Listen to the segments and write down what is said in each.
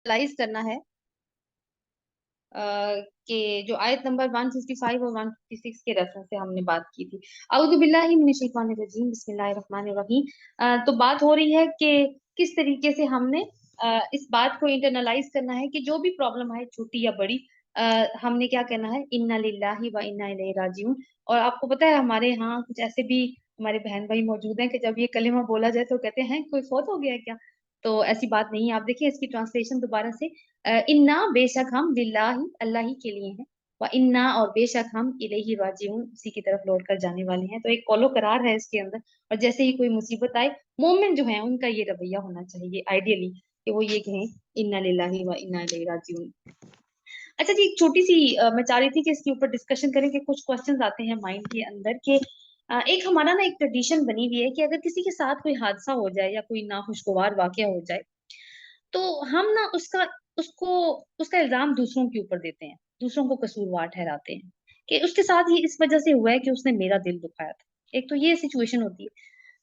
Analyse करना है कि जो आयत नंबर 155 और 156 के रेफरेंस से हमने बात की थी। अऊज़ु बिल्लाहि मिनश शैतानिर रजीम, बिस्मिल्लाहिर रहमानिर रहीम। तो बात हो रही है कि किस तरीके से हमने इस बात को इंटरनलाइज करना है कि जो भी प्रॉब्लम है, छोटी या बड़ी, हमने क्या करना है, इन्ना लिल्लाहि व इन्ना इलैहि राजिऊन। और आपको पता है हमारे यहाँ कुछ ऐसे भी हमारे बहन भाई मौजूद हैं कि जब ये कलिमा बोला जाए तो कहते हैं कोई फौत हो गया है क्या। तो ऐसी बात नहीं है। आप देखिए इसकी ट्रांसलेशन दोबारा से, इन्ना बेशक हम लिल्लाही अल्लाह ही के लिए हैं, व इन्ना और बेशक हम इलैहि राजिऊन उसी की तरफ लौट कर जाने वाले हैं। तो एक कौलो करार है इसके अंदर। और जैसे ही कोई मुसीबत आए, मोमिन जो है उनका ये रवैया होना चाहिए आइडियली, कि वो ये कहें इन्ना लिल्लाही व इन्ना इलैहि राजिऊन। अच्छा जी, एक छोटी सी मैं चाह रही थी कि इसके ऊपर डिस्कशन करें कि कुछ क्वेश्चंस आते हैं माइंड के अंदर के एक हमारा ना एक ट्रेडिशन बनी हुई है कि अगर किसी के साथ कोई हादसा हो जाए या कोई नाखुशगवार वाकया हो जाए, तो हम ना उसको उसका इल्जाम दूसरों के ऊपर देते हैं, दूसरों को कसूरवार ठहराते हैं कि उसके साथ ही इस वजह से हुआ है कि उसने मेरा दिल दुखाया था। एक तो ये सिचुएशन होती है।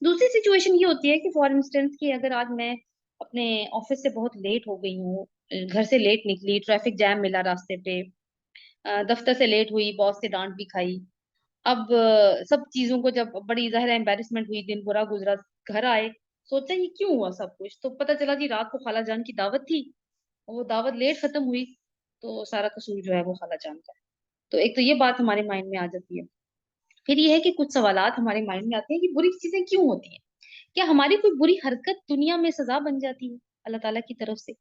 दूसरी सिचुएशन ये होती है कि फॉर इंस्टेंस कि अगर आज मैं अपने ऑफिस से बहुत लेट हो गई हूँ, घर से लेट निकली, ट्रैफिक जैम मिला रास्ते पे, दफ्तर से लेट हुई, बॉस से डांट भी खाई। अब सब चीजों को जब बड़ी ज़ाहिर है एम्बेरसमेंट हुई, दिन बुरा गुजरा, घर आए, सोचा ये क्यों हुआ सब कुछ, तो पता चला जी रात को खाला जान की दावत थी, और वो दावत लेट खत्म हुई, तो सारा कसूर जो है वो खाला जान का है। तो एक तो ये बात हमारे माइंड में आ जाती है। फिर ये है कि कुछ सवालात हमारे माइंड में आते हैं कि बुरी चीजें क्यों होती हैं। क्या हमारी कोई बुरी हरकत दुनिया में सजा बन जाती है अल्लाह ताला की तरफ से?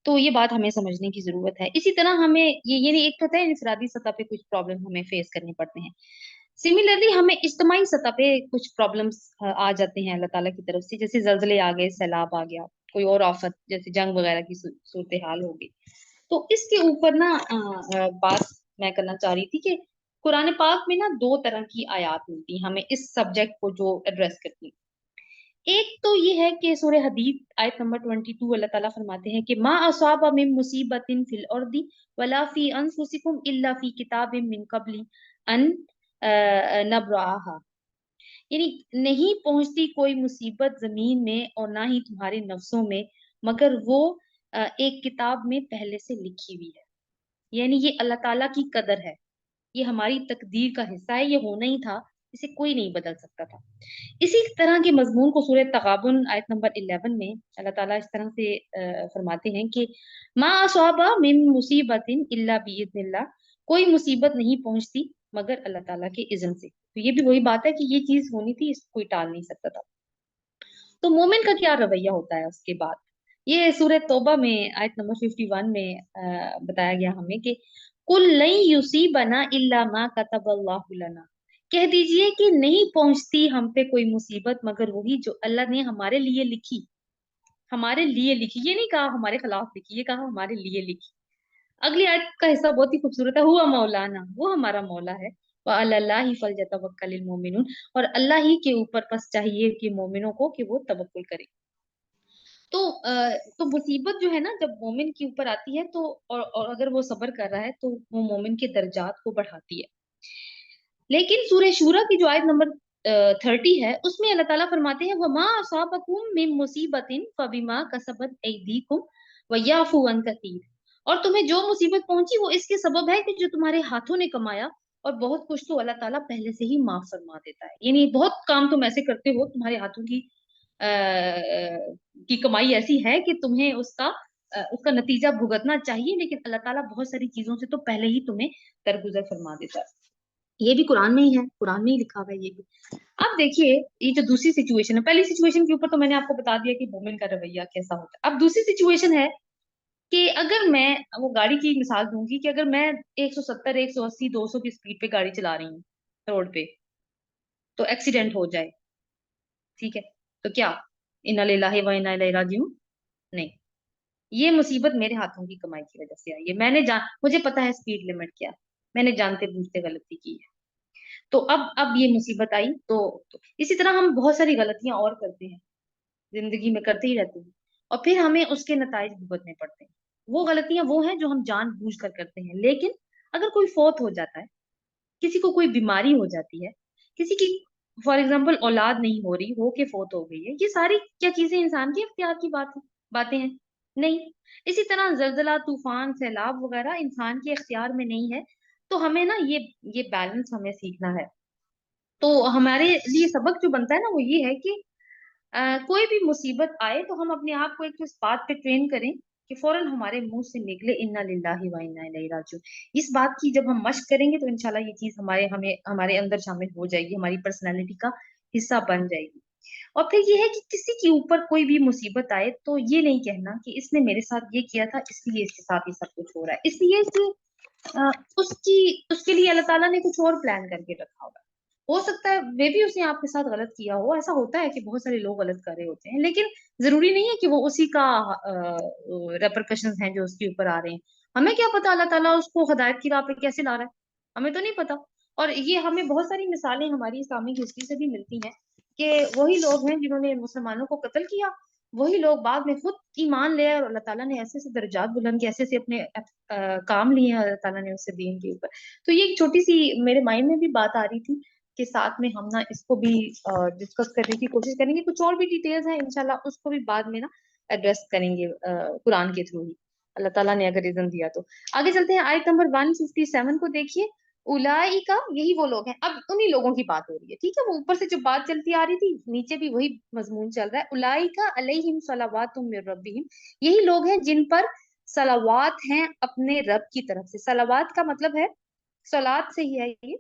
तो ये बात हमें समझने की जरूरत है। इसी तरह हमें ये नहीं, एक तो होता है इंफरादी सतह पे कुछ प्रॉब्लम हमें फेस करने पड़ते हैं, सिमिलरली हमें इज्तिमाई सतह पे कुछ प्रॉब्लम्स आ जाते हैं अल्लाह ताला की तरफ से, जैसे जल्जले आ गए, सैलाब आ गया, कोई और आफत जैसे जंग वगैरह की सूरत हाल हो गई। तो इसके ऊपर ना बात मैं करना चाह रही थी कि कुरान पाक में ना दो तरह की आयत मिलती हैं हमें इस सब्जेक्ट को जो एड्रेस करती हैं। एक तो ये है कि सूरह हदीद आयत नंबर 22 अल्लाह ताला फरमाते हैं कि मा असाबा मिन मुसीबतिन फिल अर्दी वला फी अनफुसिकुम इल्ला फी किताबिम मिन कबली अन नब्राहा। यानी नहीं पहुंचती कोई मुसीबत जमीन में और ना ही तुम्हारे नफ्सों में, मगर वो एक किताब में पहले से लिखी हुई है। यानी ये अल्लाह ताला की कदर है, ये हमारी तकदीर का हिस्सा है, ये होना ही था, इसे कोई नहीं बदल सकता था। इसी तरह के मजमून को सूरह तगाबुन आयत नंबर 11 में अल्लाह ताला इस तरह से फरमाते हैं कि मा असाबा मिन मुसीबतिन इल्ला बिइज़्निल्लाह, कोई मुसीबत नहीं पहुंचती मगर अल्लाह ताला के इज़्न से। तो ये भी वही बात है कि ये चीज होनी थी, इसको कोई टाल नहीं सकता था। तो मोमिन का क्या रवैया होता है उसके बाद? ये सूरह तौबा में आयत नंबर 51 में बताया गया हमें कि कुल लन युसीबना इल्ला मा कतबल्लाहु लना, कह दीजिए कि नहीं पहुंचती हम पे कोई मुसीबत मगर वही जो अल्लाह ने हमारे लिए लिखी। हमारे लिए लिखी, ये नहीं कहा हमारे खिलाफ लिखी, ये कहा हमारे लिए लिखी। अगली आयत का हिस्सा बहुत ही खूबसूरत है, हुआ मौलाना, वो हमारा मौला है, व अलल्लाहि फलयतवक्कलिल मोमिनून, और अल्लाह ही के ऊपर बस चाहिए कि मोमिनों को कि वो तवक्कुल करें। तो मुसीबत जो है ना जब मोमिन के ऊपर आती है तो और अगर वो सब्र कर रहा है तो वो मोमिन के दर्जात को बढ़ाती है। लेकिन सूरह शूरा की जो आयत नंबर 30 है उसमें अल्लाह ताला फरमाते हैं वमा असाबकुम मिन मुसीबतिन फबिमा कसबत ऐदीकुम व याफू अन कसीर, और तुम्हें जो मुसीबत पहुंची वो इसके सबब है कि जो तुम्हारे हाथों ने कमाया, और बहुत कुछ तो अल्लाह ताला पहले से ही माफ फरमा देता है। यानी बहुत काम तुम ऐसे करते हो, तुम्हारे हाथों की कमाई ऐसी है कि तुम्हें उसका नतीजा भुगतना चाहिए, लेकिन अल्लाह ताला बहुत सारी चीजों से तो पहले ही तुम्हें दरगुजर फरमा देता है। ये भी कुरान में ही है, कुरान में ही लिखा हुआ है ये भी। अब देखिए, ये जो दूसरी सिचुएशन है, पहली सिचुएशन के ऊपर तो मैंने आपको बता दिया कि मोमिन का रवैया कैसा होता है। अब दूसरी सिचुएशन है कि अगर मैं, वो गाड़ी की मिसाल दूंगी कि अगर मैं 170 180 200 की स्पीड पे गाड़ी चला रही हूँ रोड पे, तो एक्सीडेंट हो जाए, ठीक है, तो क्या इन्ना लिल्लाहि व इन्ना इलैहि राजिऊन? नहीं, ये मुसीबत मेरे हाथों की कमाई की वजह से आई है। मुझे पता है स्पीड लिमिट क्या है, मैंने जानते बूझते गलती की है। तो अब ये मुसीबत आई तो इसी तरह हम बहुत सारी गलतियां और करते हैं, जिंदगी में करते ही रहते हैं, और फिर हमें उसके नताइज भुगतने पड़ते हैं। वो गलतियां वो हैं जो हम जानबूझ कर करते हैं। लेकिन अगर कोई फौत हो जाता है, किसी को कोई बीमारी हो जाती है, किसी की फॉर एग्जाम्पल औलाद नहीं हो रही, हो के फौत हो गई है, ये सारी क्या चीजें इंसान के इख्तियार की बातें हैं। नहीं। इसी तरह जलजला, तूफान, सैलाब वगैरह इंसान के इख्तियार में नहीं है। तो हमें ना ये बैलेंस हमें सीखना है। तो हमारे लिए सबक जो बनता है ना वो ये है कि कोई भी मुसीबत आए तो हम अपने आप को एक तो इस बात पे ट्रेन करें कि फौरन हमारे मुंह से निकले इन्ना लिल्लाहि व इन्ना इलैहि राजिऊन। इस बात की जब हम मश्क करेंगे तो इंशाल्लाह ये चीज हमारे अंदर शामिल हो जाएगी, हमारी पर्सनैलिटी का हिस्सा बन जाएगी। और फिर ये है कि किसी के ऊपर कोई भी मुसीबत आए तो ये नहीं कहना कि इसने मेरे साथ ये किया था इसलिए इसके साथ ये सब कुछ हो रहा है, इसलिए कि अ, उसकी उसके लिए अल्लाह ताला ने कुछ और प्लान करके रखा होगा। हो सकता है वे भी उसने आपके साथ गलत किया हो, ऐसा होता है कि बहुत सारे लोग गलत कर रहे होते हैं, लेकिन जरूरी नहीं है कि वो उसी का रेपरकशंस हैं जो उसके ऊपर आ रहे हैं। हमें क्या पता अल्लाह ताला उसको हिदायत की राह पे कैसे ला रहा है, हमें तो नहीं पता। और ये हमें बहुत सारी मिसालें हमारी इस्लामिक हिस्ट्री से भी मिलती हैं कि वही लोग हैं जिन्होंने मुसलमानों को कत्ल किया, वही लोग बाद में खुद ईमान ले आए और अल्लाह ताला ने ऐसे ऐसे दर्जात बुलंद किए, ऐसे ऐसे अपने काम लिए हैं अल्लाह ताला ने उससे दीन के ऊपर। तो ये एक छोटी सी मेरे माइंड में भी बात आ रही थी कि साथ में हम ना इसको भी डिस्कस करने की कोशिश करेंगे। कुछ और भी डिटेल्स हैं इंशाल्लाह उसको भी बाद में ना एड्रेस करेंगे कुरान के थ्रू ही, अल्लाह ताला ने अगर इज़्न दिया तो। आगे चलते हैं, आयत नंबर 157 को देखिए। उलाई का, यही वो लोग हैं, अब उन्हीं लोगों की बात हो रही है, ठीक है। वो ऊपर से जो बात चलती आ रही थी नीचे भी वही मजमून चल रहा है। उलाई का अलैहिम सलावातुम मिर रब्बिहिम, यही लोग हैं जिन पर सलावात हैं अपने रब की तरफ से। सलावात का मतलब है, सलात से ही है ये,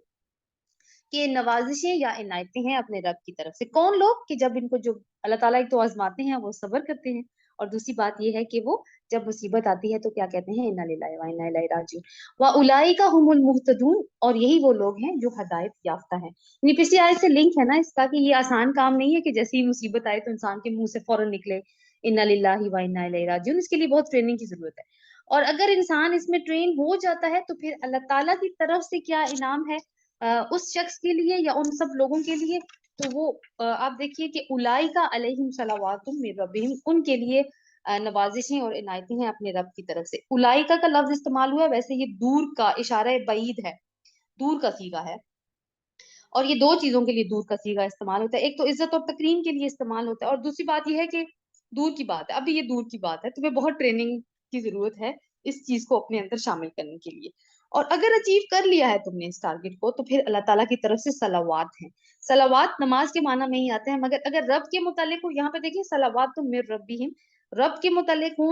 कि नवाजिशें या इनायतें हैं अपने रब की तरफ से। कौन लोग? कि जब इनको जो अल्लाह ताला एक तो आजमाते हैं वो सब्र करते हैं, और दूसरी बात ये है कि वो जब मुसीबत आती है तो क्या कहते हैं, इन्ना लिल्लाहि व इन्ना इलैहि राजिऊन। व उलाइका हुमुल मुहतदून, और यही वो लोग हैं जो हदायत याफ्ता हैं। ये पिछली आयत से लिंक है ना इसका, कि ये आसान काम नहीं है कि जैसे ही मुसीबत आए तो इंसान के मुंह से फौरन निकले इन्ना लिल्लाहि व इन्ना इलैहि राजिऊन। इसके लिए बहुत ट्रेनिंग की जरूरत है। और अगर इंसान इसमें ट्रेन हो जाता है तो फिर अल्लाह ताला की तरफ से क्या इनाम है उस शख्स के लिए या उन सब लोगों के लिए। तो वो आप देखिए कि उलाई का अलैहिम सलावातुम मिर रब्बिहिम, उनके लिए नवाजिशें और इनायतें हैं अपने रब की तरफ से। उलाइका का लफ्ज इस्तेमाल हुआ है, वैसे ये दूर का इशारा बईद है, दूर का सीगा है। और ये दो चीजों के लिए दूर का सीगा इस्तेमाल होता है, एक तो इज्जत और तकरीम के लिए इस्तेमाल होता है, और दूसरी बात यह है कि दूर की बात है, अभी ये दूर की बात है, तुम्हें बहुत ट्रेनिंग की जरूरत है इस चीज को अपने अंदर शामिल करने के लिए। और अगर अचीव कर लिया है तुमने इस टारगेट को तो फिर अल्लाह ताला की तरफ से सलावात हैं। सलावात नमाज के माना में ही आते हैं, मगर अगर रब के मुतालिक हो, यहाँ पे देखिए सलावात तो मिर रब्बिहिम, रब के मुतालिक हो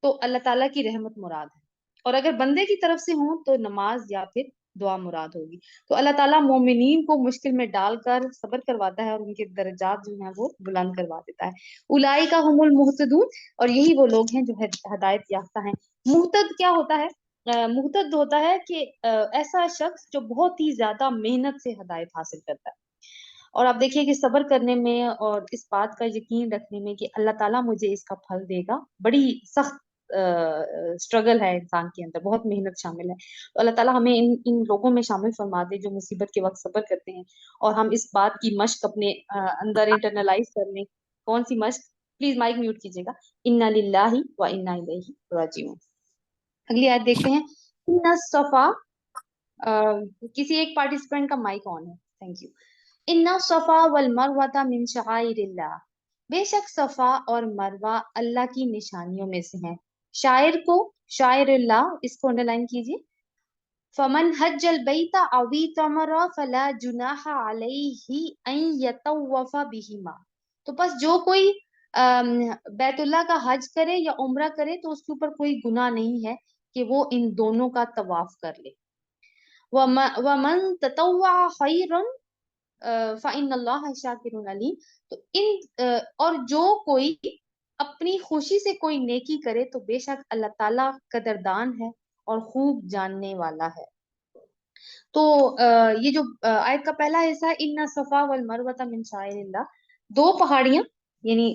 तो अल्लाह ताला की रहमत मुराद है, और अगर बंदे की तरफ से हो तो नमाज या फिर दुआ मुराद होगी। तो अल्लाह ताला मोमिनीन को मुश्किल में डालकर सब्र करवाता है और उनके दर्जात जो है वो बुलंद करवा देता है। उलाई का हुमुल मुहतदून, और यही वो लोग हैं जो हदायत याफ्ता हैं। मुहतद क्या होता है? मुहतद होता है कि ऐसा शख्स जो बहुत ही ज्यादा मेहनत से हदायत हासिल करता है। और आप देखिए कि सब्र करने में और इस बात का यकीन रखने में कि अल्लाह ताला मुझे इसका फल देगा, बड़ी सख्त स्ट्रगल है इंसान के अंदर, बहुत मेहनत शामिल है। तो अल्लाह ताला हमें इन इन लोगों में शामिल फरमा दे जो मुसीबत के वक्त सब्र करते हैं, और हम इस बात की मश्क अपने अंदर इंटरनलाइज कर लें। कौन सी मश्क? प्लीज माइक म्यूट कीजिएगा। इन्ना लिल्लाहि व इन्ना इलैहि राजिऊन। अगली आयत देखते हैं। इन्ना सफा, किसी एक पार्टिसिपेंट का माइक ऑन है, थैंक यू। इन्ना सफा वल मरवता मिन शआइरिल्लाह, बेशक सफा और मरवा अल्लाह की निशानियों में से हैं। शायर को, शायरुल्लाह, इसको अंडरलाइन कीजिए। फमन हज्जल बैता अवी तमरा फला जुनाहा अलैहि अन यतवफा बिहिमा, तो बस जो कोई बैतुल्लाह का हज करे या उम्रा करे तो उसके ऊपर कोई गुनाह नहीं है कि वो इन दोनों का तवाफ कर ले। वमन ततव्वा खैरन फ़इन्नल्लाह शाकिरुन अलीम, तो और जो कोई अपनी खुशी से कोई नेकी करे तो बेशक अल्लाह ताला कदरदान है और खूब जानने वाला है। तो ये जो आयत का पहला हिस्सा है, इन्ना सफा वल मरवता मिन शाइरिल्लाह, दो पहाड़ियां, यानी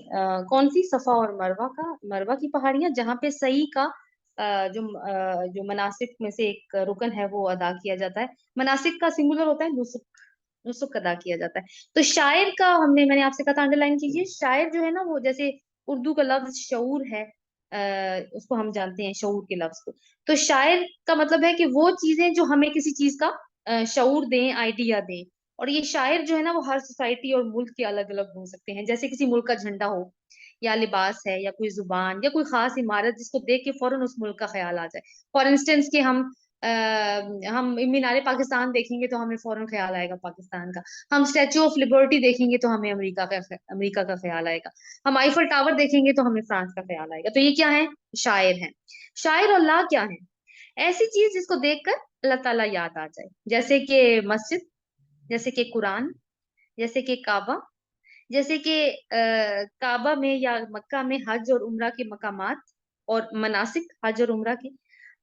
कौन सी? सफा और मरवा का, मरवा की पहाड़ियां जहाँ पे सही का जो मनासिक में से एक रुकन है वो अदा किया जाता है। मनासिक का सिंगुलर होता है, नुसुक अदा किया जाता है। तो शायर का मैंने आपसे कहा था अंडरलाइन कीजिए। शायर जो है ना वो जैसे उर्दू का लफ्ज शऊर है, उसको हम जानते हैं शऊर के लफ्ज को। तो शायर का मतलब है कि वो चीजें जो हमें किसी चीज का शऊर दें, आइडिया दें। और ये शायर जो है ना वो हर सोसाइटी और मुल्क के अलग अलग हो सकते हैं। जैसे किसी मुल्क का झंडा हो, या लिबास है या कोई जुबान या कोई खास इमारत जिसको देख के फौरन उस मुल्क का ख्याल आ जाए। फॉर इंस्टेंस कि हम मीनार पाकिस्तान देखेंगे तो हमें फौरन ख्याल आएगा पाकिस्तान का। हम स्टैचू ऑफ लिबर्टी देखेंगे तो हमें अमेरिका का ख्याल आएगा। हम आईफल टावर देखेंगे तो हमें फ्रांस का ख्याल आएगा। तो ये क्या है? शायर हैं। शायर और ला क्या है? ऐसी चीज जिसको देखकर अल्लाह ताला याद आ जाए, जैसे कि मस्जिद, जैसे कि कुरान, जैसे कि काबा, जैसे कि काबा में या मक्का में हज और उम्रा के मकामात और मनासिक हज और उम्रा के।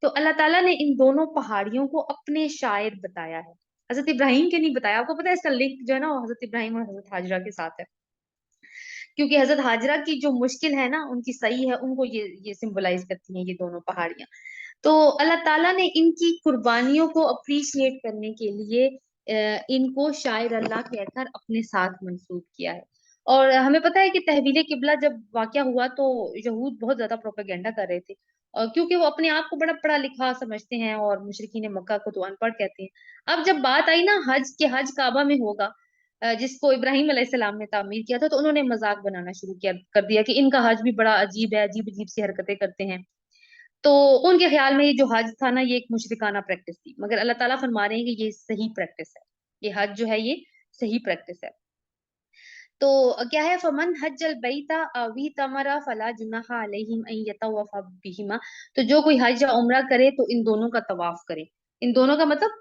तो अल्लाह ताला ने इन दोनों पहाड़ियों को अपने शायर बताया है, हजरत इब्राहिम के नहीं बताया। आपको पता है इसका लिंक जो है ना वो हजरत इब्राहिम और हजरत हाजरा के साथ है, क्योंकि हजरत हाजरा की जो मुश्किल है ना उनकी सही है, उनको ये सिंबलाइज करती हैं ये दोनों पहाड़ियां। तो अल्लाह ताला ने इनकी कुर्बानियों को अप्रिशिएट करने के लिए इनको शायर अल्लाह कहकर अपने साथ मंसूब किया है। और हमें पता है कि तहवील किबला जब वाकया हुआ तो यहूद बहुत ज्यादा प्रोपेगेंडा कर रहे थे, क्योंकि वो अपने आप को बड़ा पढ़ा लिखा समझते हैं और मुशरिकीन मक्का को तो अनपढ़ कहते हैं। अब जब बात आई ना हज के, हज काबा में होगा, जिसको इब्राहिम अलैहिस्सलाम ने तामीर किया था, तो उन्होंने मजाक बनाना शुरू किया कर दिया कि इनका हज भी बड़ा अजीब है, अजीब अजीब सी हरकतें करते हैं। तो उनके ख्याल में ये जो हज था ना ये एक मुशरिकाना प्रैक्टिस थी, मगर अल्लाह ताला फरमा रहे हैं कि ये सही प्रैक्टिस है, ये हज जो है ये सही प्रैक्टिस है। तो क्या है, फमन हज्जल बैता अवी तमरा फला जुनाहा अलैहिम अन यतवफ़ा बिहिमा। तो जो कोई हज या उम्रा करे तो इन दोनों का तवाफ करे। इन दोनों का मतलब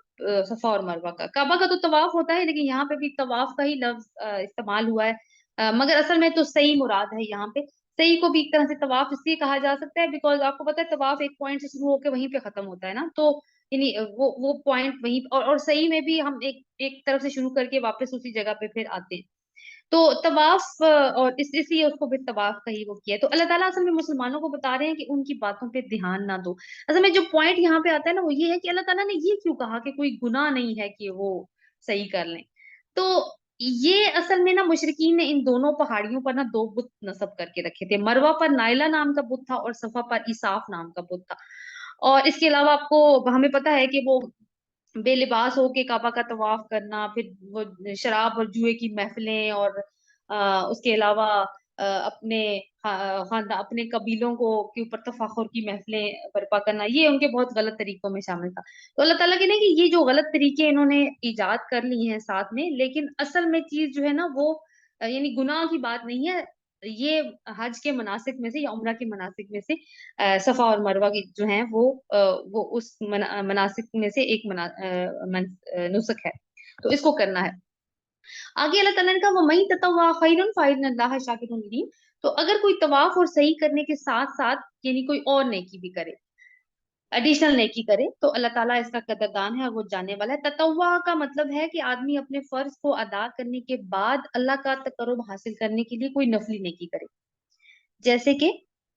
सफा और मरवा का। काबा का तो तवाफ होता है, लेकिन यहाँ पे भी तवाफ का ही लफ्ज इस्तेमाल हुआ है। मगर असल में तो सही मुराद है यहाँ पे। सही को भी एक तरह से तवाफ इसलिए कहा जा सकता है बिकॉज आपको पता है तवाफ एक पॉइंट से शुरू होकर वहीं पे खत्म होता है ना, तो यानी वो पॉइंट वहीं, और सही में भी हम एक एक तरफ से शुरू करके वापस उसी जगह पे फिर आते हैं। तो तवाफ और इसलिए उसको भी तवाफ का ही वो किया है। तो अल्लाह ताला असल में मुसलमानों को बता रहे हैं कि उनकी बातों पे ध्यान ना दो। असल में जो पॉइंट यहाँ पे आता है ना वो ये है कि अल्लाह ताला ने ये क्यों कहा कि कोई गुनाह नहीं है कि वो सही कर लें। तो ये असल में ना मुशरिकीन ने इन दोनों पहाड़ियों पर ना दो बुत नस्ब करके रखे थे। मरवा पर नाइला नाम का बुत था और सफा पर इसाफ नाम का बुत था। और इसके अलावा आपको हमें पता है कि वो बेलिबास होके काबा का तवाफ करना, फिर वो शराब और जुए की महफिलें, और उसके अलावा अपने अपने कबीलों को के ऊपर तफाखुर की महफिलें बर्पा करना, ये उनके बहुत गलत तरीकों में शामिल था। तो अल्लाह ताला के ने कि ये जो गलत तरीके इन्होंने इजाद कर ली हैं साथ में, लेकिन असल में चीज जो है ना वो यानी गुनाह की बात नहीं है। ये हज के मनासिक में से या उम्रा के मनासिक में से सफा और मरवा की जो है वो उस मनासिक में से एक नुस्क है, तो इसको करना है। आगे अल्लाह ताला ने कहा वमन ततव्वा खैरन फइन्नल्लाह शाकिरुन अलीम। तो अगर कोई तवाफ और सही करने के साथ साथ यानी कोई और नेकी भी करे, एडिशनल नेकी करे, तो अल्लाह ताला इसका कदरदान है और वो जानने वाला है। ततव्वा का मतलब है कि आदमी अपने फर्ज को अदा करने के बाद अल्लाह का तकर्रुब हासिल करने के लिए कोई नफली नेकी करे। जैसे कि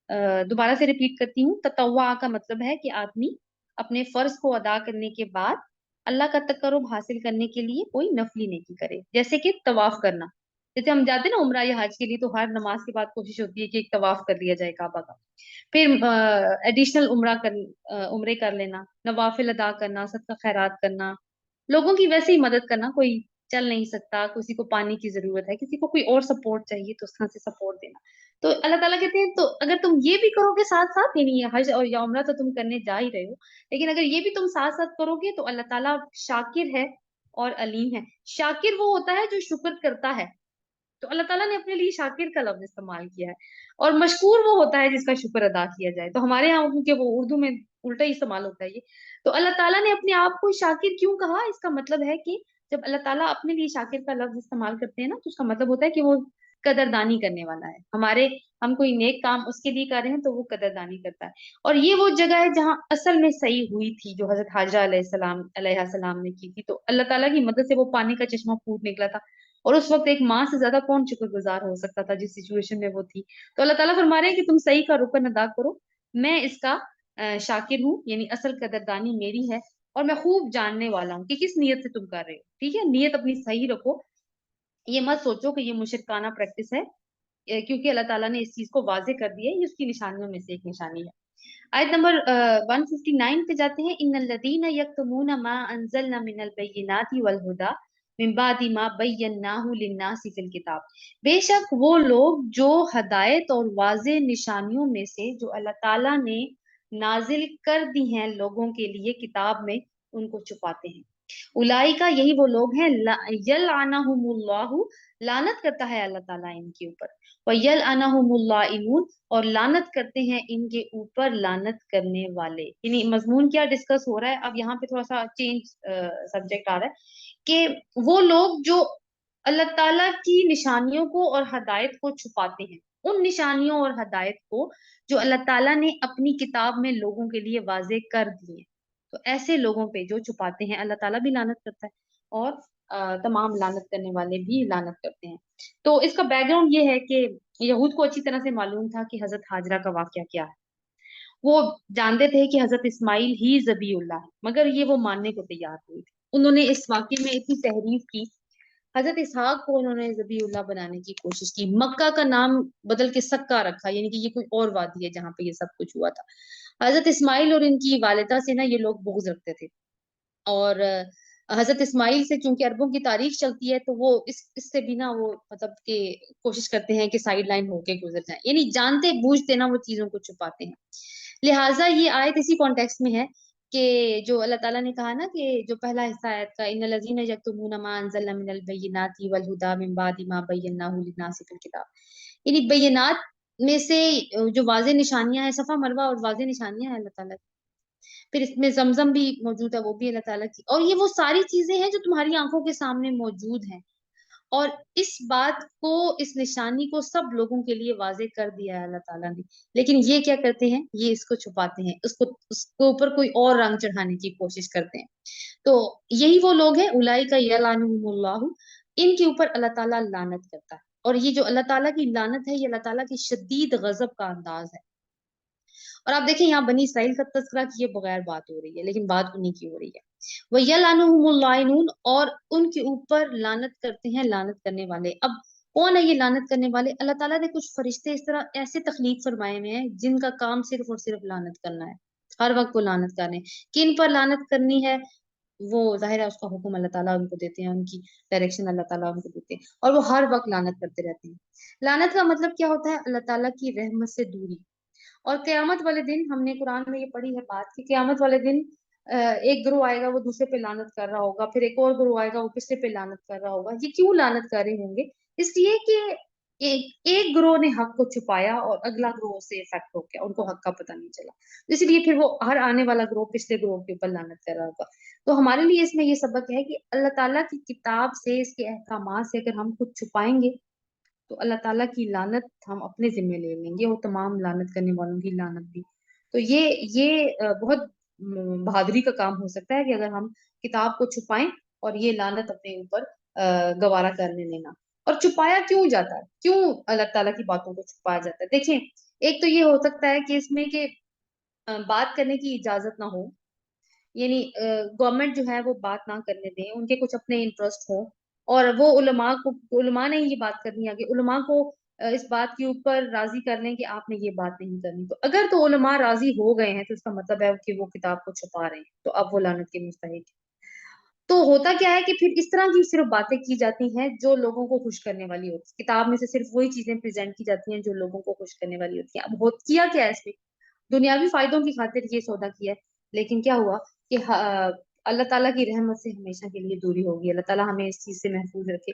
दोबारा से रिपीट करती हूँ, ततव्वा का मतलब है कि आदमी अपने फर्ज को अदा करने के बाद अल्लाह का तकर्रुब हासिल करने के लिए कोई नफली नेकी करे, जैसे कि तवाफ करना। जैसे हम जाते हैं ना उम्रा या हज के लिए, तो हर नमाज के बाद कोशिश होती है कि एक तवाफ कर लिया जाए काबा का। फिर एडिशनल उम्रे कर लेना, नवाफिल अदा करना, सदका खैरात करना, लोगों की वैसे ही मदद करना, कोई चल नहीं सकता, किसी को पानी की जरूरत है, किसी को कोई और सपोर्ट चाहिए तो उस तरह से सपोर्ट देना। तो अल्लाह ताला कहते हैं तो अगर तुम ये भी करोगे साथ साथ, यानी ये हज और या उम्रा तो तुम करने जा ही रहे हो, लेकिन अगर ये भी तुम साथ साथ करोगे तो अल्लाह ताला शाकिर है और अलीम है। शाकिर वो होता है जो शुक्र करता है, तो अल्लाह ताला ने अपने लिए शाकिर का लफ्ज इस्तेमाल किया है। और मशकूर वो होता है जिसका शुक्र अदा किया जाए, तो हमारे यहाँ क्योंकि वो उर्दू में उल्टा ही इस्तेमाल होता है ये। तो अल्लाह ताला ने अपने आप को शाकिर क्यों कहा, इसका मतलब है कि जब अल्लाह ताला अपने लिए शाकिर का लफ्ज इस्तेमाल करते हैं ना, तो उसका मतलब होता है कि वो कदरदानी करने वाला है हमारे। हम कोई नेक काम उसके लिए कर रहे हैं तो वो कदरदानी करता है। और ये वो जगह है जहाँ असल में सही हुई थी जो हजरत हाजरा अलैहिस्सलाम ने की थी। तो अल्लाह ताला की मदद से वो पानी का चश्मा फूट निकला था, और उस वक्त एक माँ से ज्यादा कौन शुक्रगुजार हो सकता था जिस सिचुएशन में वो थी। तो अल्लाह ताला फरमा रहे हैं कि तुम सही का रुकन अदा करो, मैं इसका शाकिर हूँ, यानी असल कदरदानी मेरी है, और मैं खूब जानने वाला हूँ कि किस नीयत से तुम कर रहे हो। ठीक है, नीयत अपनी सही रखो, ये मत सोचो कि ये मुशरिकाना प्रैक्टिस है, क्योंकि अल्लाह ताला ने इस चीज को वाजे कर दिया है, ये उसकी निशानियों में से एक निशानी है। आयत नंबर 159 पे जाते हैं। इन्नल्लज़ीना यक्तुमूना मा अंज़लना मिनल बय्यिनाति वल हुदा मिन बादि मा बय्यन्नाहु लिन्नासि फिल किताब, बेशक वो लोग जो हदायत और वाज़ेह निशानियों में से जो अल्लाह ताला ने नाजिल कर दी हैं लोगों के लिए किताब में, उनको छुपाते हैं। उलाइका, यही वो लोग हैं, यलअनहुमुल्लाहु, लानत करता है अल्लाह ताला इनके ऊपर, व यलअनहुमुल्लाइनून, और लानत करते हैं इनके ऊपर लानत करने वाले। यानी मजमून क्या डिस्कस हो रहा है, अब यहाँ पे थोड़ा सा चेंज सब्जेक्ट आ रहा है कि वो लोग जो अल्लाह ताला की निशानियों को और हदायत को छुपाते हैं, उन निशानियों और हदायत को जो अल्लाह ताला ने अपनी किताब में लोगों के लिए वाजे कर दिए, तो ऐसे लोगों पे जो छुपाते हैं अल्लाह ताला भी लानत करता है, और तमाम लानत करने वाले भी लानत करते हैं। तो इसका बैकग्राउंड ये है कि यहूद को अच्छी तरह से मालूम था कि हजरत हाजरा का वाकया क्या है। वो जानते थे कि हजरत इस्माइल ही जबीउल्लाह है, मगर ये वो मानने को तैयार हुए थे। उन्होंने इस वाकये में इतनी तहरीफ की, हजरत इसहाक को उन्होंने जबीउल्लाह बनाने की कोशिश की, मक्का का नाम बदल के सक्का रखा, यानी कि ये कोई और वादी है जहाँ पे ये सब कुछ हुआ था। हजरत इस्माइल और इनकी वालिदा से ना ये लोग बुग़्ज़ रखते थे, और हजरत इस्माइल से चूंकि अरबों की तारीख चलती है, तो वो इससे भी ना वो मतलब कि कोशिश करते हैं कि साइड लाइन होके गुजर जाए, यानी जानते बूझते ना वो चीजों को छुपाते हैं। लिहाजा ये आयत इसी कॉन्टेक्स्ट में है कि जो अल्लाह ताला ने कहा ना कि जो पहला हिस्सा आयत का, इन्नल लज़ीना यक्तुमूना मा अंज़लना मिनल बय्यिनाति वल हुदा मिन बादि मा बय्यनाहु लिन्नासि फिल किताब, यानी बय्यिनात में से जो वाज़ेह निशानियां हैं, सफा मरवा और वाज़ेह निशानियां हैं अल्लाह ताला की। फिर इसमें ज़मज़म भी मौजूद है, वो भी अल्लाह ताला की, और ये वो सारी चीजें हैं जो तुम्हारी आंखों के सामने मौजूद हैं। और इस बात को, इस निशानी को सब लोगों के लिए वाज़ेह कर दिया है अल्लाह ताला ने, लेकिन ये क्या करते हैं, ये इसको छुपाते हैं, उसके ऊपर कोई और रंग चढ़ाने की कोशिश करते हैं। तो यही वो लोग हैं, उलाइका यलअनहुमुल्लाहु, इनके ऊपर अल्लाह ताला लानत करता है। और ये जो अल्लाह ताला की लानत है, ये अल्लाह ताला की शदीद गजब का अंदाज है। और आप देखिए यहाँ बनी इसराइल का तज़किरा किए बगैर बात हो रही है, लेकिन बात उन्हीं की हो रही है। वयलअनहुमुल्लाइनून, और उनके ऊपर लानत करते हैं लानत करने वाले। अब कौन है ये लानत करने वाले? अल्लाह ताला ने कुछ फरिश्ते इस तरह ऐसे तख्लीक फरमाए हुए हैं जिनका काम सिर्फ और सिर्फ लानत करना है, हर वक्त वो लानत कर रहे हैं। किन पर लानत करनी है, वो जाहिर है उसका हुक्म अल्लाह ताला उनको देते हैं, उनकी डायरेक्शन अल्लाह ताला उनको देते हैं, और वो हर वक्त लानत करते रहते हैं। लानत का मतलब क्या होता है? अल्लाह ताला की रहमत से दूरी। और क़यामत वाले दिन, हमने कुरान में ये पढ़ी है बात कि क़यामत वाले दिन एक ग्रोह आएगा, वो दूसरे पे लानत कर रहा होगा, फिर एक और ग्रोह आएगा, वो पिछले पे लानत कर रहा होगा। ये क्यों लानत कर रहे होंगे? इसलिए कि एक ग्रोह ने हक को छुपाया और अगला ग्रोह से इफेक्ट हो गया, उनको हक का पता नहीं चला, इसलिए फिर वो हर आने वाला ग्रोह पिछले ग्रोह के ऊपर लानत कर रहा होगा। तो हमारे लिए इसमें ये सबक है कि अल्लाह ताला की किताब से, इसके अहकामात से अगर हम कुछ छुपाएंगे, तो अल्लाह ताला की लानत हम अपने जिम्मे ले लेंगे, और तमाम लानत करने वालों की लानत भी। तो ये बहुत बहादुरी का काम हो सकता है कि अगर हम किताब को छुपाएं और ये लानत अपने ऊपर गवारा करने लेना। और छुपाया क्यों जाता है, क्यों अल्लाह ताला की बातों को छुपाया जाता है? देखें, एक तो ये हो सकता है कि इसमें के बात करने की इजाजत ना हो, यानी गवर्नमेंट जो है वो बात ना करने दें, उनके कुछ अपने इंटरेस्ट हो, और वो उलमा ने ये बात करनी है, आगे उलमा को इस बात के ऊपर राजी कर लें कि आपने ये बात नहीं करनी। तो अगर तो उलमा राजी हो गए हैं, तो इसका मतलब है कि वो किताब को छुपा रहे हैं, तो अब वो लानत के मुस्तहिक है। तो होता क्या है कि फिर इस तरह की सिर्फ बातें की जाती हैं जो लोगों को खुश करने वाली होती है, किताब में से सिर्फ वही चीजें प्रेजेंट की जाती हैं जो लोगों को खुश करने वाली होती हैं। अब हो किया क्या है इसमें, दुनियावी फायदों की खातिर ये सौदा किया है, लेकिन क्या हुआ कि अल्लाह ताला की रहमत से हमेशा के लिए दूरी होगी। अल्लाह ताला हमें इस चीज से महफूज रखे।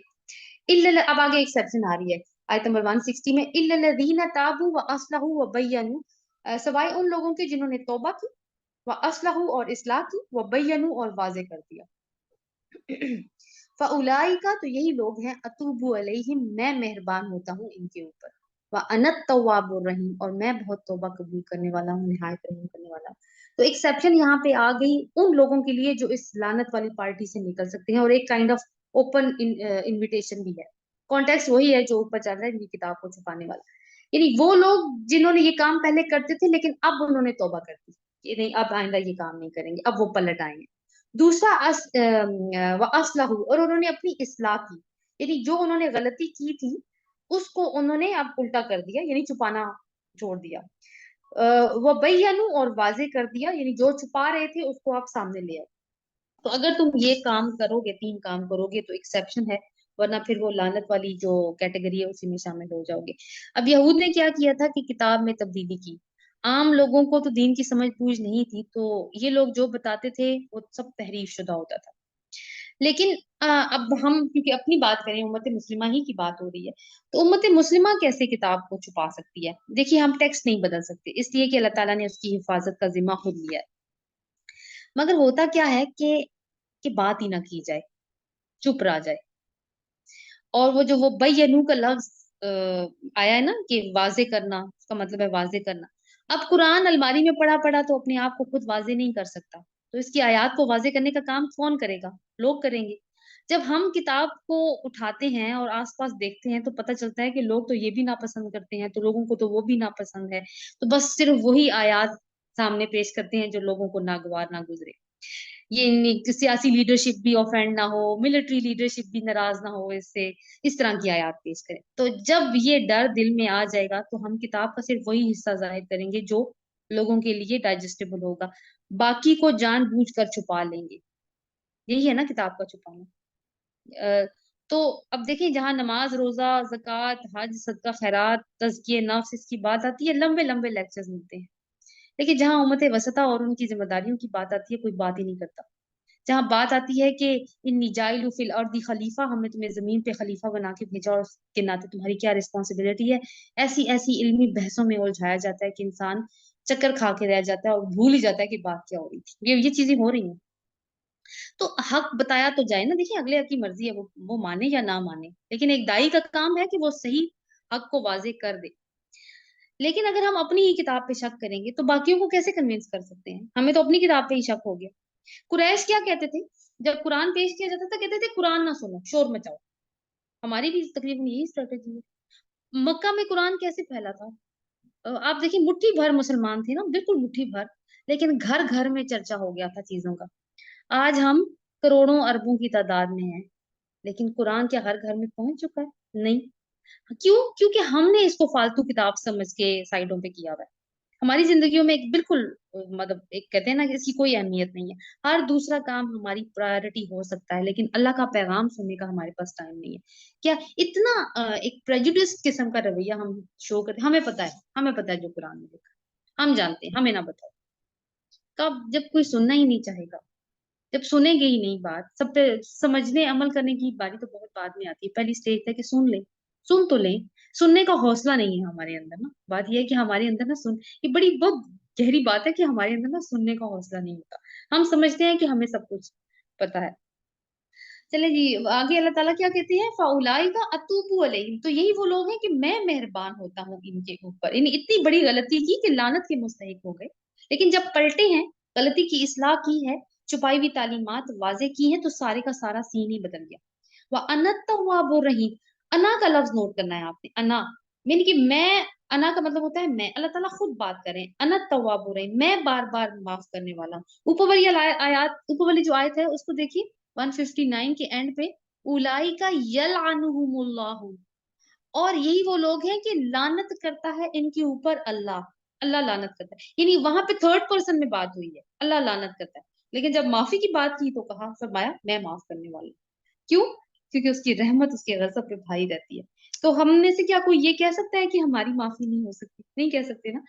अब आगे एक सेक्शन आ रही है, आयत नंबर 160 में, इल्लल्लज़ीना ताबू व अस्लहू व बय्यनू, सवाए उन लोगों के जिन्होंने तौबा की, व अस्लहू और इस्लाह की, व बय्यनू और वाजे कर दिया। फ़उलाइका, तो यही लोग हैं, अतूबु अलैहिम, मैं मेहरबान होता हूँ इनके ऊपर, व अनत तव्वाबुर रहीम, और मैं बहुत तौबा कबूल करने वाला हूँ, निहायत रहम करने वाला हूँ। तो एक्सेप्शन यहाँ पे आ गई उन लोगों के लिए जो इस लानत वाली पार्टी से निकल सकते हैं, और एक काइंड ऑफ ओपन इनविटेशन भी है। कॉन्टेक्स्ट वही है जो ऊपर चल रहा है, इनकी किताब को छुपाने वाला, यानी वो लोग जिन्होंने ये काम पहले करते थे, लेकिन अब उन्होंने तौबा कर दी कि नहीं, अब आइंदा ये काम नहीं करेंगे, अब वो पलट आएंगे। दूसरा व अस्लहू, और उन्होंने अपनी इस्लाह की, यानी जो उन्होंने गलती की थी उसको उन्होंने अब उल्टा कर दिया, यानी छुपाना छोड़ दिया। वह बय्यनू, और वाजे कर दिया, यानी जो छुपा रहे थे उसको आप सामने ले आए। تو اگر تم یہ کام کرو گے، 3 کام کرو گے تو ایکسیپشن ہے، ورنہ پھر وہ لعنت والی جو کیٹیگری ہے اسی میں شامل ہو جاؤ گے۔ اب یہود نے کیا کیا تھا کہ کتاب میں تبدیلی کی۔ عام لوگوں کو تو دین کی سمجھ بوجھ نہیں تھی، تو یہ لوگ جو بتاتے تھے وہ سب تحریف شدہ ہوتا تھا۔ لیکن اب ہم کیونکہ اپنی بات کریں، امت مسلمہ ہی کی بات ہو رہی ہے، تو امت مسلمہ کیسے کتاب کو چھپا سکتی ہے؟ دیکھیے، ہم ٹیکسٹ نہیں بدل سکتے، اس لیے کہ اللہ تعالیٰ نے اس کی حفاظت کا ذمہ خود لیا ہے۔ مگر ہوتا کیا ہے کہ بات ہی نہ کی جائے، چپ رہا جائے۔ اور وہ بینو کا لفظ آیا ہے نا کہ واضح کرنا، اس کا مطلب ہے واضح کرنا۔ اب قرآن الماری میں پڑا پڑا تو اپنے آپ کو خود واضح نہیں کر سکتا، تو اس کی آیات کو واضح کرنے کا کام کون کرے گا؟ لوگ کریں گے۔ جب ہم کتاب کو اٹھاتے ہیں اور آس پاس دیکھتے ہیں تو پتہ چلتا ہے کہ لوگ تو یہ بھی ناپسند کرتے ہیں، تو لوگوں کو تو وہ بھی ناپسند ہے، تو بس صرف وہی آیات سامنے پیش کرتے ہیں جو لوگوں کو ناگوار نہ گزرے۔ یہ سیاسی لیڈرشپ بھی آفینڈ نہ ہو، ملٹری لیڈرشپ بھی ناراض نہ ہو اس سے، اس طرح کی آیات پیش کریں۔ تو جب یہ ڈر دل میں آ جائے گا تو ہم کتاب کا صرف وہی حصہ ظاہر کریں گے جو لوگوں کے لیے ڈائجسٹیبل ہوگا، باقی کو جان بوجھ کر چھپا لیں گے۔ یہی ہے نا کتاب کا چھپانا۔ تو اب دیکھیں، جہاں نماز، روزہ، زکوٰۃ، حج، صدقہ خیرات، تزکیہ نفس اس کی بات آتی ہے، لمبے لمبے لیکچرز ملتے ہیں۔ لیکن جہاں امت وسطیٰ اور ان کی ذمہ داریوں کی بات آتی ہے، کوئی بات ہی نہیں کرتا۔ جہاں بات آتی ہے کہ انی جاعل فی الارض خلیفہ، ہم نے تمہیں زمین پہ خلیفہ بنا کے بھیجا اور اس کے ناطے تمہاری کیا رسپانسبلٹی ہے، ایسی ایسی علمی بحثوں میں الجھایا جاتا ہے کہ انسان چکر کھا کے رہ جاتا ہے اور بھول ہی جاتا ہے کہ بات کیا ہو رہی تھی۔ یہ چیزیں ہو رہی ہیں، تو حق بتایا تو جائے نا۔ دیکھیں، اگلے کی مرضی ہے، وہ مانے یا نہ مانے، لیکن ایک دائی کا کام ہے کہ وہ صحیح حق کو واضح کر دے۔ لیکن اگر ہم اپنی ہی کتاب پہ شک کریں گے تو باقیوں کو کیسے کنوینس کر سکتے ہیں؟ ہمیں تو اپنی کتاب پہ ہی شک ہو گیا۔ قریش کیا کہتے تھے جب قرآن پیش کیا جاتا تھا؟ کہتے تھے قرآن نہ سنو، شور مچاؤ۔ ہماری بھی تقریباً یہی اسٹریٹجی ہے۔ مکہ میں قرآن کیسے پھیلا تھا؟ آپ دیکھیں، مٹھی بھر مسلمان تھے نا، بالکل مٹھی بھر، لیکن گھر گھر میں چرچا ہو گیا تھا چیزوں کا۔ آج ہم کروڑوں اربوں کی تعداد میں ہیں، لیکن قرآن کیا ہر گھر میں پہنچ چکا ہے؟ نہیں۔ کیوں؟ کیونکہ ہم نے اس کو فالتو کتاب سمجھ کے سائڈوں پہ کیا ہوا ہے۔ ہماری زندگیوں میں ایک بالکل مطلب ایک کہتے ہیں نا کہ اس کی کوئی اہمیت نہیں ہے، ہر دوسرا کام ہماری پرائرٹی ہو سکتا ہے، لیکن اللہ کا پیغام سننے کا ہمارے پاس ٹائم نہیں ہے۔ کیا اتنا ایک پریجوڈس قسم کا رویہ ہم شو کرتے ہیں؟ ہمیں پتا ہے جو قرآن میں لکھا، ہم جانتے ہیں، ہمیں نہ بتاؤ۔ کب؟ جب کوئی سننا ہی نہیں چاہے گا، جب سنیں گے ہی نہیں بات، سب پہ سمجھنے عمل کرنے کی باری تو بہت بعد میں آتی ہے۔ پہلی سٹیج ہے کہ سن لیں، سن تو لیں۔ سننے کا حوصلہ نہیں ہے ہمارے اندر نا، بات یہ ہے کہ ہمارے اندر نا یہ بڑی بہت گہری بات ہے کہ ہمارے اندر نا سننے کا حوصلہ نہیں ہوتا۔ ہم سمجھتے ہیں کہ ہمیں سب کچھ پتا ہے۔ چلے جی آگے، اللہ تعالیٰ کیا کہتے ہیں؟ فَأُولَٰئِکَ أَتُوبُ عَلَيْهِمْ، تو یہی وہ لوگ ہیں کہ میں مہربان ہوتا ہوں ان کے اوپر۔ انہیں اتنی بڑی غلطی کی کہ لعنت کے مستحق ہو گئے، لیکن جب پلٹے ہیں، غلطی کی اصلاح کی ہے، چھپائی ہوئی تعلیمات واضح کی ہیں، تو سارے کا سارا سین ہی بدل گیا۔ وَأَنَا التَّوَّابُ الرَّحِيمُ، انا کا لفظ نوٹ کرنا ہے آپ نے، انا یعنی کہ میں، انا کا مطلب ہوتا ہے میں، اللہ تعالیٰ خود بات کریں، انا التواب الرحیم، میں بار بار معاف کرنے والا ہوں۔ اوپر والی آیات، اوپر والی جو آیت ہے اس کو دیکھیے 159 کے اینڈ پہ، اولئک یلعنہم اللہ، اور یہی وہ لوگ ہیں کہ لعنت کرتا ہے ان کے اوپر اللہ، اللہ لعنت کرتا ہے، یعنی وہاں پہ تھرڈ پرسن میں بات ہوئی ہے، اللہ لعنت کرتا ہے، لیکن جب معافی کی بات کی تو کہا، فرمایا میں معاف کرنے والا ہوں۔ کیوں؟ کیونکہ اس کی رحمت اس کے غضب پہ بھائی رہتی ہے۔ تو ہم میں سے کیا کوئی یہ کہہ سکتا ہے کہ ہماری معافی نہیں ہو سکتی؟ نہیں کہہ سکتے نا،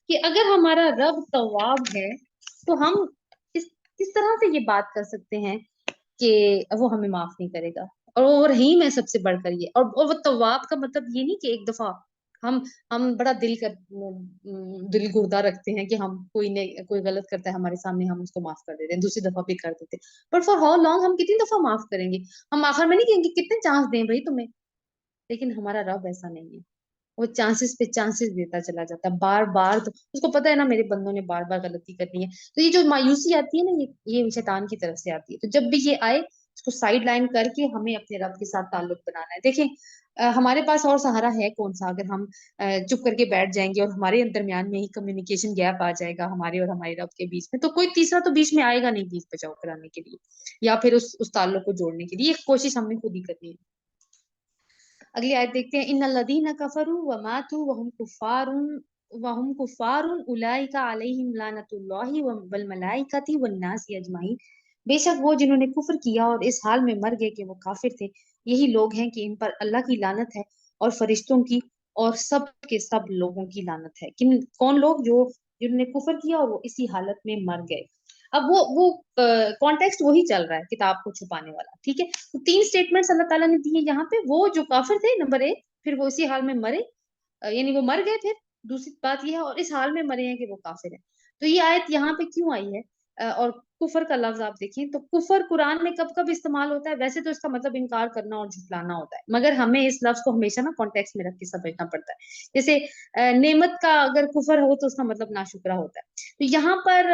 کہ اگر ہمارا رب تواب ہے تو ہم کس طرح سے یہ بات کر سکتے ہیں کہ وہ ہمیں معاف نہیں کرے گا؟ اور وہ رحیم ہے سب سے بڑھ کر یہ، اور وہ تواب کا مطلب یہ نہیں کہ ایک دفعہ ہم بڑا دل گردہ رکھتے ہیں کہ ہم کوئی غلط کرتا ہے ہمارے سامنے، ہم اس کو معاف کر دیتے ہیں، دوسری دفعہ بھی کر دیتے ہیں، بٹ فار ہاؤ لانگ؟ ہم کتنی دفعہ معاف کریں گے؟ ہم آخر میں نہیں کہیں گے کتنے چانس دیں بھائی تمہیں، لیکن ہمارا رب ایسا نہیں ہے، وہ چانسز پہ چانسز دیتا چلا جاتا ہے بار بار، تو اس کو پتا ہے نا میرے بندوں نے بار بار غلطی کرنی ہے۔ تو یہ جو مایوسی آتی ہے نا، یہ شیطان کی طرف سے آتی ہے۔ تو جب بھی یہ آئے، اس کو سائڈ لائن کر کے ہمیں اپنے رب کے ساتھ تعلق بنانا ہے۔ دیکھیں ہمارے پاس اور سہارا ہے کون سا؟ اگر ہم چپ کر کے بیٹھ جائیں گے اور ہمارے درمیان میں ہی کمیونیکیشن گیپ آ جائے گا ہمارے اور ہمارے رب کے بیچ میں، تو کوئی تیسرا تو بیچ میں آئے گا نہیں بیچ بچاؤ کرانے کے لیے، یا پھر اس تعلق کو جوڑنے کے لیے۔ ایک کوشش ہم نے خود ہی کرنی ہے۔ اگلی آیت دیکھتے ہیں، ان الذین کفروا وماتوا وهم کفار اولئک علیہم لعنۃ اللہ والملائکۃ والناس اجمعین बेशक वो जिन्होंने कुफ्र किया और इस हाल में मर गए कि वो काफिर थे, यही लोग हैं कि इन पर अल्लाह की लानत है और फरिश्तों की और सब के सब लोगों की लानत है। किन कौन लोग? जो जिन्होंने कुफ्र किया और वो इसी हालत में मर गए। अब वो कॉन्टेक्स्ट वही चल रहा है किताब को छुपाने वाला, ठीक है। तो तीन स्टेटमेंट्स अल्लाह ताला ने दिए यहाँ पे। वो जो काफिर थे, नंबर एक, फिर वो इसी हाल में मरे, यानी वो मर गए। फिर दूसरी बात ये है, और इस हाल में मरे हैं कि वो काफिर है। तो ये आयत यहाँ पे क्यों आई है? और कुफर का लफ्ज आप देखें तो कुफर कुरान में कब कब इस्तेमाल होता है? वैसे तो इसका मतलब इनकार करना और झुटलाना होता है, मगर हमें इस लफ्ज को हमेशा ना कॉन्टेक्स्ट में रख के समझना पड़ता है। जैसे नेमत का अगर कुफर हो तो उसका मतलब नाशुक्रा होता है। तो यहाँ पर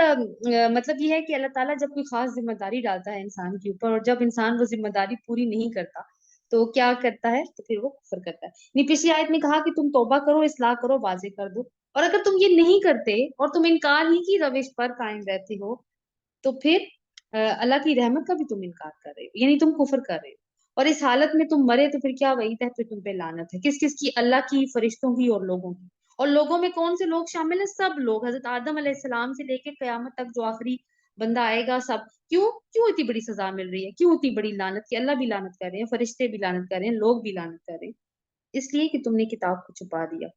मतलब ये है कि अल्लाह ताला जब कोई खास जिम्मेदारी डालता है इंसान के ऊपर, और जब इंसान वो जिम्मेदारी पूरी नहीं करता तो क्या करता है? तो फिर वो कुफर करता है। नहीं, पिछली आयत में कहा कि तुम तौबा करो, इस्लाह करो, वाजे कर दो। और अगर तुम ये नहीं करते और तुम इनकार ही की रविश पर कायम रहते हो, तो फिर अल्लाह की रहमत का भी तुम इनकार कर रहे हो, यानी तुम कुफर कर रहे हो। और इस हालत में तुम मरे तो फिर क्या वईद है? फिर तुम पे लानत है। किस किस की? अल्लाह की, फरिश्तों की और लोगों की। और लोगों में कौन से लोग शामिल है? सब लोग, हजरत आदम अलैहिस्सलाम से लेके कयामत तक जो आखिरी बंदा आएगा, सब। क्यों? क्यों इतनी बड़ी सजा मिल रही है? क्यों इतनी बड़ी लानत की? अल्लाह भी लानत कर रहे हैं, फरिश्ते भी लानत कर रहे हैं, लोग भी लानत कर रहे हैं, इसलिए कि तुमने किताब को छुपा दिया।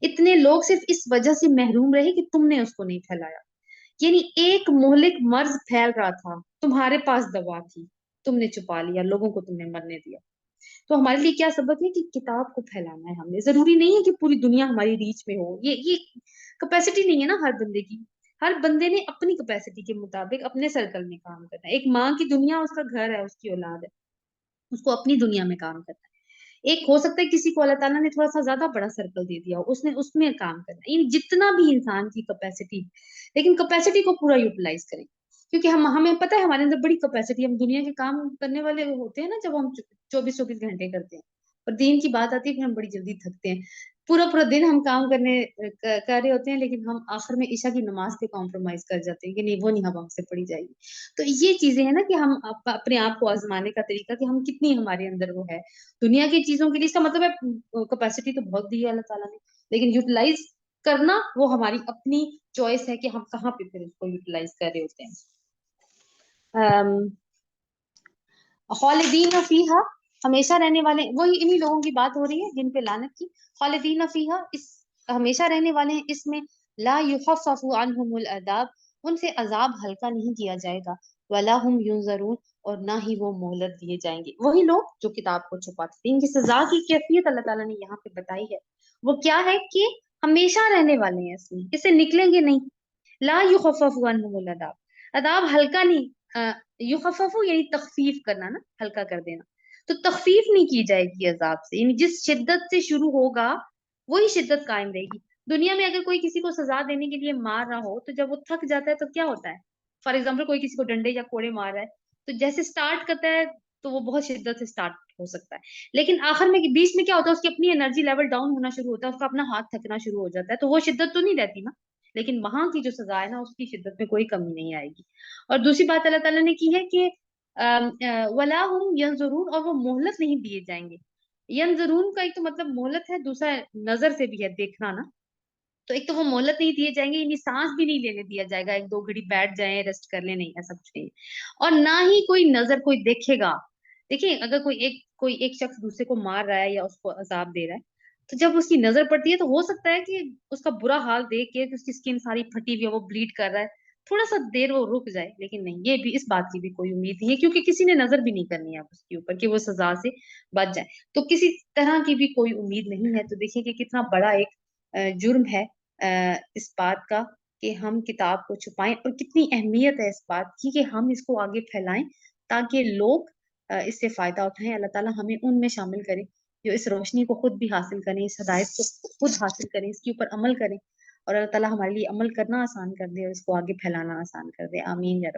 इतने लोग सिर्फ इस वजह से महरूम रहे कि तुमने उसको नहीं फैलाया। यानी एक मोहलिक मर्ज फैल रहा था, तुम्हारे पास दवा थी, तुमने छुपा लिया, लोगों को तुमने मरने दिया। तो हमारे लिए क्या सबक है? कि किताब को फैलाना है हमने। जरूरी नहीं है कि पूरी दुनिया हमारी रीच में हो, ये कैपेसिटी नहीं है ना हर बंदे की। हर बंदे ने अपनी कैपेसिटी के मुताबिक अपने सर्कल में काम करना है। एक माँ की दुनिया उसका घर है, उसकी औलाद है, उसको अपनी दुनिया में काम करना है। एक हो सकता है किसी को अल्लाह ताला ने थोड़ा सा ज्यादा बड़ा सर्कल दे दिया हो, उसने उसमें काम करना है। यानी जितना भी इंसान की कैपेसिटी, लेकिन कैपेसिटी को पूरा यूटिलाइज करें। क्योंकि हम हमें पता है हमारे अंदर बड़ी कैपेसिटी, हम दुनिया के काम करने वाले होते हैं ना, जब हम 24-24 घंटे करते हैं, और दिन की बात आती है फिर हम बड़ी जल्दी थकते हैं। पूरा पूरा दिन हम काम कर रहे होते हैं, लेकिन हम आखिर में ईशा की नमाज पे कॉम्प्रोमाइज कर जाते हैं कि नहीं, वो नहीं, अब हमसे पढ़ी जाएगी। तो ये चीजें हैं ना कि हम अपने आप को आजमाने का तरीका, कि हम कितनी हमारे अंदर वो है दुनिया की चीजों के लिए। इसका मतलब है कैपेसिटी तो बहुत दी है अल्लाह ताला ने, लेकिन यूटिलाइज करना वो हमारी अपनी चॉइस है कि हम कहाँ पे फिर उसको यूटिलाइज कर रहे होते हैं। खालिदीन फीहा, हमेशा रहने वाले, वही इन्हीं लोगों की बात हो रही है जिन पे लानत की। खालिदीन फीहा, इस हमेशा रहने वाले हैं इसमें। ला युखफ़फ़ु अन्हुमुल अज़ाब, उनसे अजाब हल्का नहीं किया जाएगा। वला हुम युनज़रून, और ना ही वो मोहलत दिए जाएंगे। वही लोग जो किताब को छुपाते थे, इनकी सजा की कैफियत अल्लाह ताला ने यहाँ पे बताई है। वो क्या है? कि हमेशा रहने वाले हैं इसमें, इससे निकलेंगे नहीं। ला युखफ़फ़ु अन्हुमुल अज़ाब, अदाब हल्का नहीं। युखफ़फ़ु यानी तखफीफ करना ना, हल्का कर देना। तो तखफीफ नहीं की जाएगी अजाब से, यानी जिस शिद्दत से शुरू होगा वही शिद्दत कायम रहेगी। दुनिया में अगर कोई किसी को सजा देने के लिए मार रहा हो, तो जब वो थक जाता है तो क्या होता है? फॉर एग्जाम्पल, कोई किसी को डंडे या कोड़े मार रहा है, तो जैसे स्टार्ट करता है तो वो बहुत शिद्दत से स्टार्ट हो सकता है, लेकिन आखिर में बीच में क्या होता है? उसकी अपनी एनर्जी लेवल डाउन होना शुरू होता है, उसका अपना हाथ थकना शुरू हो जाता है, तो वो शिद्दत तो नहीं रहती ना। लेकिन वहां की जो सजा है ना, उसकी शिद्दत में कोई कमी नहीं आएगी। और दूसरी बात अल्लाह ताला ने की है कि वला हुम यंजुरून, और वो मोहलत नहीं दिए जाएंगे। यंजुरून का एक तो मतलब मोहलत है, दूसरा नजर से भी है, देखना ना। तो एक तो वो मोहलत नहीं दिए जाएंगे, यानी सांस भी नहीं लेने दिया जाएगा, एक दो घड़ी बैठ जाए रेस्ट कर ले, नहीं, ऐसा कुछ नहीं। और ना ही कोई नजर कोई देखेगा। देखिए, अगर कोई एक शख्स दूसरे को मार रहा है या उसको अजाब दे रहा है, तो जब उसकी नजर पड़ती है तो हो सकता है कि उसका बुरा हाल देख के कि उसकी स्किन सारी फटी हुई है, वो ब्लीड कर रहा है, थोड़ा सा देर वो रुक जाए। लेकिन नहीं, ये भी, इस बात की भी कोई उम्मीद नहीं है, क्योंकि किसी ने नजर भी नहीं करनी है अब उसके ऊपर कि वो सजा से बच जाए। तो किसी तरह की भी कोई उम्मीद नहीं है। तो देखिए कि कितना बड़ा एक जुर्म है इस बात का, कि हम किताब को छुपाएं, और कितनी अहमियत है इस बात की कि हम इसको आगे फैलाएं, ताकि लोग इससे फायदा उठाएं। अल्लाह ताला हमें उनमें शामिल करे जो इस रोशनी को खुद भी हासिल करें, इस हदायत को खुद हासिल करें, इसके ऊपर अमल करें। और अल्लाह ताला हमारे लिए अमल करना आसान कर दे और इसको आगे फैलाना आसान कर दे। आमीन या रब।